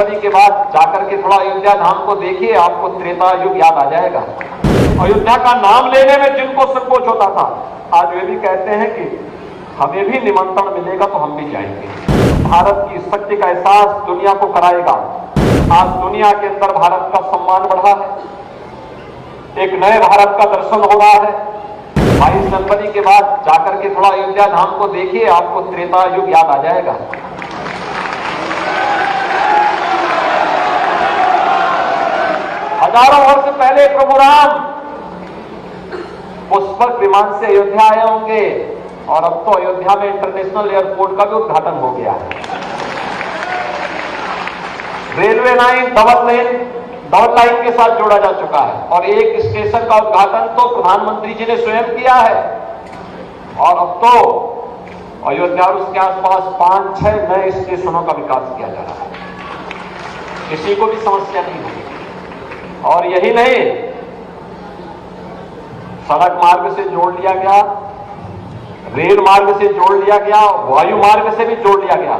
जनवरी के बाद जाकर के थोड़ा अयोध्या धाम को देखिए, आपको त्रेता युग याद आ जाएगा। अयोध्या का नाम लेने में जिनको संकोच होता था, आज वे भी कहते हैं कि हमें भी निमंत्रण मिलेगा तो हम भी जाएंगे। भारत की शक्ति का एहसास दुनिया को कराएगा। आज दुनिया के अंदर भारत का सम्मान बढ़ा है, एक नए भारत का दर्शन हो रहा है। 22 जनवरी के बाद जाकर के थोड़ा अयोध्या धाम को देखिए, आपको त्रेता युग याद आ जाएगा। हजारों वर्ष पहले प्रभु राम पुष्पक विमान से अयोध्या आए होंगे, और अब तो अयोध्या में इंटरनेशनल एयरपोर्ट का भी उद्घाटन हो गया है। रेलवे लाइन डबल लाइन के साथ जोड़ा जा चुका है, और एक स्टेशन का उद्घाटन तो प्रधानमंत्री जी ने स्वयं किया है। और अब तो अयोध्या और उसके आसपास 5-6 नए स्टेशनों का विकास किया जा रहा है, किसी को भी समस्या नहीं होगी। और यही नहीं, सड़क मार्ग से जोड़ लिया गया, रेल मार्ग से जोड़ लिया गया, वायु मार्ग से भी जोड़ लिया गया,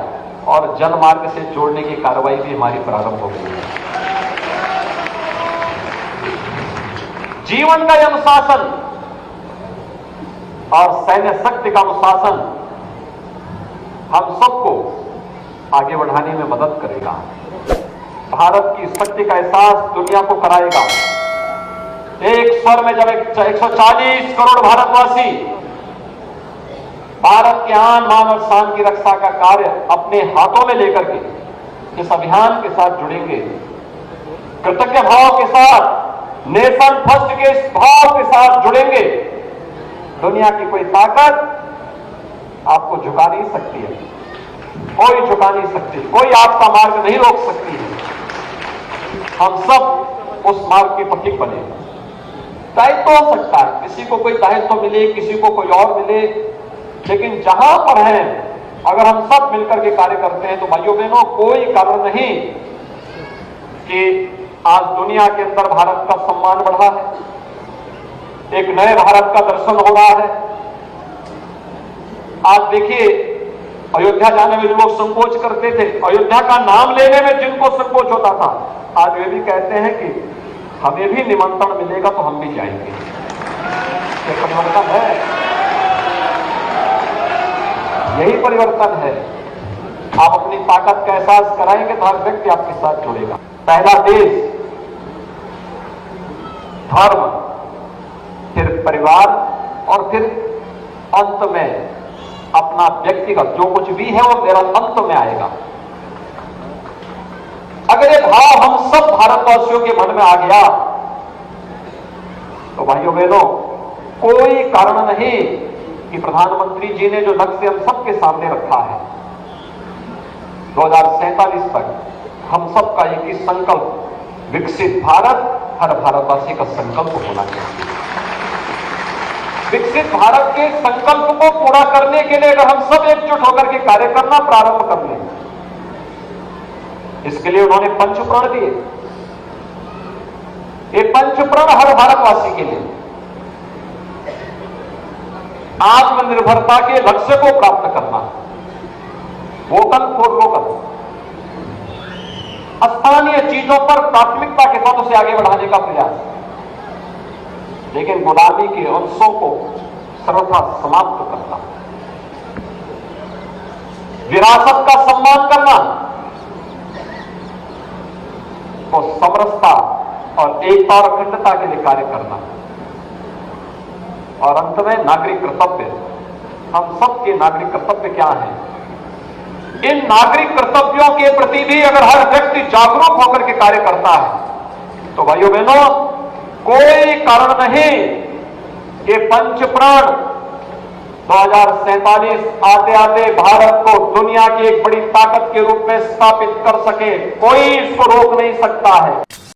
और जल मार्ग से जोड़ने की कार्रवाई भी हमारी प्रारंभ हो गई है। जीवन का यह अनुशासन और सैन्य शक्ति का अनुशासन हम सबको आगे बढ़ाने में मदद करेगा। भारत की शक्ति का एहसास दुनिया को कराएगा। एक स्वर में जब 140 करोड़ भारतवासी भारत के आन मान और शान की रक्षा का कार्य अपने हाथों में लेकर के इस अभियान के साथ जुड़ेंगे, कृतज्ञ भाव के साथ, नेशन फर्स्ट के इस भाव के साथ जुड़ेंगे, दुनिया की कोई ताकत आपको झुका नहीं सकती है, कोई झुका नहीं सकती, कोई आपका मार्ग नहीं रोक सकती है। हम सब उस मार्ग के पथिक बने। दायित्व हो सकता है, किसी को कोई दायित्व मिले, किसी को कोई और मिले, लेकिन जहां पर हैं, अगर हम सब मिलकर के कार्य करते हैं तो भाइयों बहनों, कोई कारण नहीं कि आज दुनिया के अंदर भारत का सम्मान बढ़ा है, एक नए भारत का दर्शन हो रहा है। आज देखिए, अयोध्या जाने में जो लोग संकोच करते थे, अयोध्या का नाम लेने में जिनको संकोच होता था, आज वे भी कहते हैं कि हमें भी निमंत्रण मिलेगा तो हम भी जाएंगे। ये परिवर्तन है, यही परिवर्तन है। आप अपनी ताकत का एहसास कराएंगे तो हर व्यक्ति आपके साथ जुड़ेगा। पहला देश, धर्म, फिर परिवार, और फिर अंत में अपना व्यक्तिगत जो कुछ भी है वो मेरा अंत में आएगा। अगर ये भाव हम सब भारतवासियों के मन में आ गया तो भाइयों बहनों, कोई कारण नहीं कि प्रधानमंत्री जी ने जो लक्ष्य हम सबके सामने रखा है 2047 तक, हम सबका एक ही संकल्प, विकसित भारत हर भारतवासी का संकल्प होना चाहिए। विकसित भारत के संकल्प को पूरा करने के लिए अगर हम सब एकजुट होकर के कार्य करना प्रारंभ कर लें, इसके लिए उन्होंने पंचप्रण दिए। ये पंचप्रण हर भारतवासी के लिए आत्मनिर्भरता के लक्ष्य को प्राप्त करना, वोकल फॉर लोकल, स्थानीय चीजों पर प्राथमिकता के साथ उसे आगे बढ़ाने का प्रयास, लेकिन गुलामी के अंशों को सर्वथा समाप्त करना, विरासत का सम्मान करना, तो समरसता और एकता और अखंडता के लिए कार्य करना, और अंत में नागरिक कर्तव्य। हम सबके नागरिक कर्तव्य क्या हैं? इन नागरिक कर्तव्यों के प्रति भी अगर हर व्यक्ति जागरूक होकर के कार्य करता है तो भाइयों बहनों, कोई कारण नहीं कि पंचप्राण 2047 आते आते भारत को दुनिया की एक बड़ी ताकत के रूप में स्थापित कर सके। कोई इसको रोक नहीं सकता है।